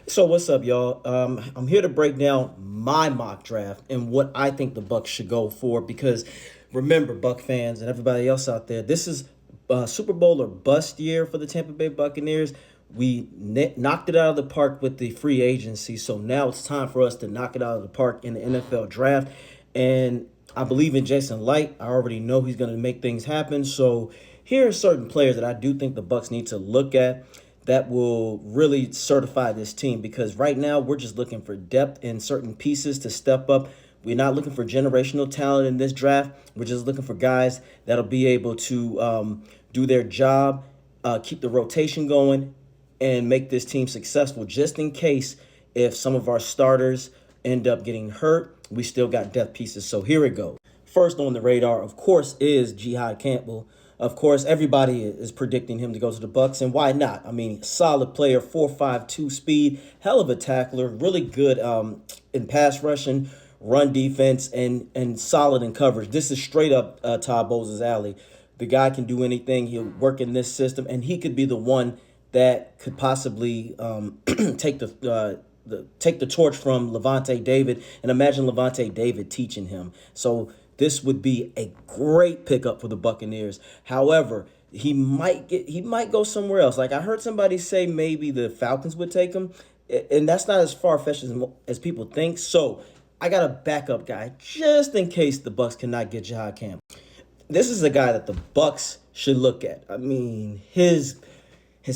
So what's up, y'all? I'm here to break down my mock draft and what I think the Bucks should go for. Because remember, Buck fans and everybody else out there, this is Super Bowl or bust year for the Tampa Bay Buccaneers. We knocked it out of the park with the free agency, so now it's time for us to knock it out of the park in the NFL draft. And I believe in Jason Light. I already know he's going to make things happen. So here are certain players that I do think the Bucks need to look at that will really certify this team, because right now we're just looking for depth in certain pieces to step up. We're not looking for generational talent in this draft. We're just looking for guys that'll be able to do their job, keep the rotation going, and make this team successful, just in case if some of our starters end up getting hurt, we still got depth pieces. So here we go. First on the radar, of course, is Jihad Campbell. Of course, everybody is predicting him to go to the Bucs, and why not? I mean, solid player, 4.52 speed, hell of a tackler, really good in pass rushing, run defense, and solid in coverage. This is straight up Todd Bowles' alley. The guy can do anything. He'll work in this system, and he could be the one that could possibly take take the torch from Levante David, and imagine Levante David teaching him. So this would be a great pickup for the Buccaneers. However, he might go somewhere else. Like I heard somebody say maybe the Falcons would take him, and that's not as far fetched as people think. So I got a backup guy just in case the Bucks cannot get Jihad Campbell. This is a guy that the Bucks should look at. I mean, his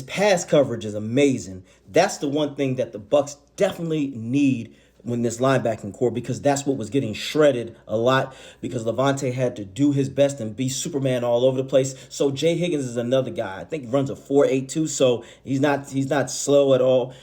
pass coverage is amazing. That's the one thing that the Bucks definitely need when this linebacking core, because that's what was getting shredded a lot, because Levante had to do his best and be Superman all over the place. So Jay Higgins is another guy. I think he runs a 4.82, so he's not slow at all.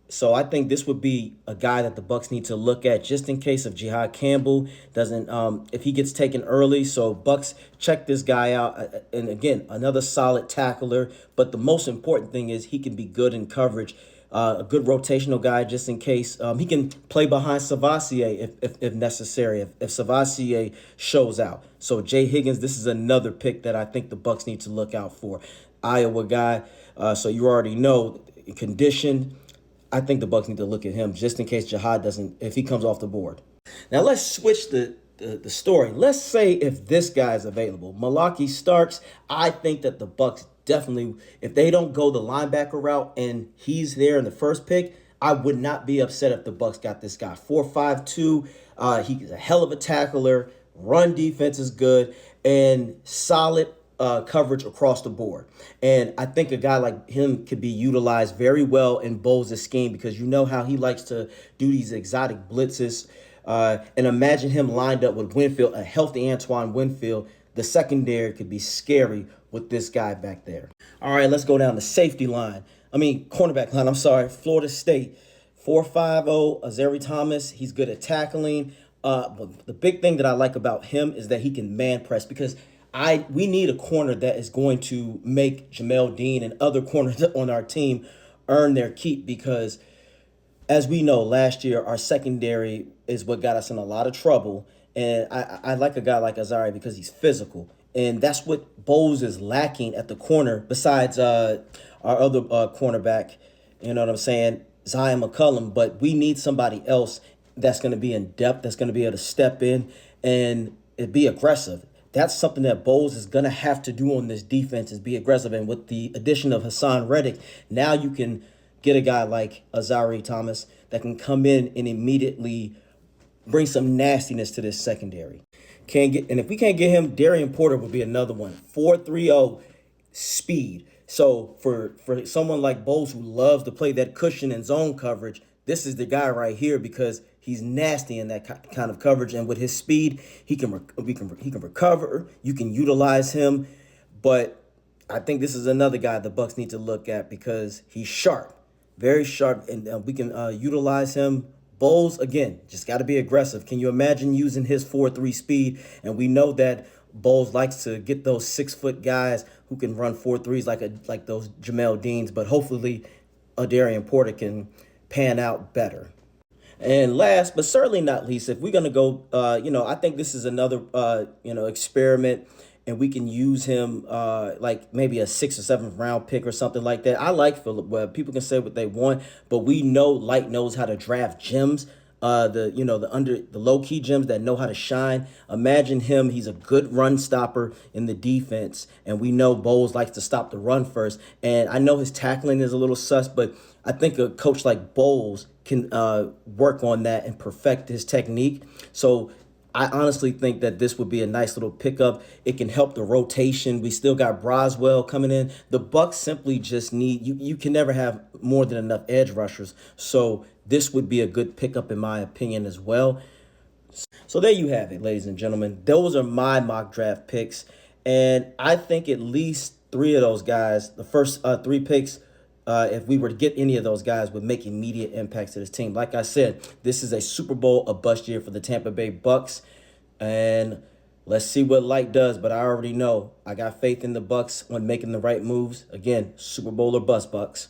So I think this would be a guy that the Bucks need to look at, just in case if Jihad Campbell doesn't, if he gets taken early. So Bucks, check this guy out. And again, another solid tackler. But the most important thing is he can be good in coverage. A good rotational guy, just in case. He can play behind Savassier if necessary, if Savassier shows out. So Jay Higgins, this is another pick that I think the Bucks need to look out for. Iowa guy. So you already know, conditioned. I think the Bucks need to look at him just in case Jihad doesn't, if he comes off the board. Now let's switch the story. Let's say if this guy is available, Malaki Starks. I think that the Bucks definitely, if they don't go the linebacker route and he's there in the first pick, I would not be upset if the Bucks got this guy. 4.52. He's a hell of a tackler. Run defense is good and solid coverage across the board. And I think a guy like him could be utilized very well in Bowles' scheme, because you know how he likes to do these exotic blitzes. And imagine him lined up with Winfield, a healthy Antoine Winfield. The secondary could be scary with this guy back there. All right, let's go down the safety line. Cornerback line, I'm sorry. Florida State, 4.50, Azari Thomas. He's good at tackling. But the big thing that I like about him is that he can man press, because we need a corner that is going to make Jamel Dean and other corners on our team earn their keep, because as we know, last year our secondary is what got us in a lot of trouble. And I like a guy like Azari because he's physical. And that's what Bowles is lacking at the corner, besides our other cornerback, you know what I'm saying, Zion McCullum. But we need somebody else that's going to be in depth, that's going to be able to step in and be aggressive. That's something that Bowles is going to have to do on this defense, is be aggressive. And with the addition of Hassan Reddick, now you can get a guy like Azari Thomas that can come in and immediately bring some nastiness to this secondary. And if we can't get him, Darian Porter would be another one. 4.30 speed. So for someone like Bowles, who loves to play that cushion and zone coverage, this is the guy right here, because he's nasty in that kind of coverage. And with his speed, he can recover. You can utilize him. But I think this is another guy the Bucks need to look at, because he's sharp, very sharp, and we can utilize him. Bowles, again, just got to be aggressive. Can you imagine using his 4.3 speed? And we know that Bowles likes to get those 6-foot guys who can run 4.3s like those Jamel Deans. But hopefully, Darian Porter can pan out better. And last, but certainly not least, if we're going to go, I think this is another, experiment and we can use him like maybe a 6th or 7th round pick or something like that. I like Philip Webb. People can say what they want, but we know Light knows how to draft gems. The low key gems that know how to shine. Imagine him. He's a good run stopper in the defense, and we know Bowles likes to stop the run first. And I know his tackling is a little sus, but I think a coach like Bowles can work on that and perfect his technique. So I honestly think that this would be a nice little pickup. It can help the rotation. We still got Broswell coming in. The Bucs simply just need you. You can never have more than enough edge rushers. So this would be a good pickup in my opinion as well. So there you have it, ladies and gentlemen. Those are my mock draft picks, and I think at least three of those guys, the first three picks, if we were to get any of those guys, would make immediate impacts to this team. Like I said, this is a Super Bowl a bust year for the Tampa Bay Bucs, and let's see what Light does. But I already know I got faith in the Bucs on making the right moves. Again, Super Bowl or bust, Bucs.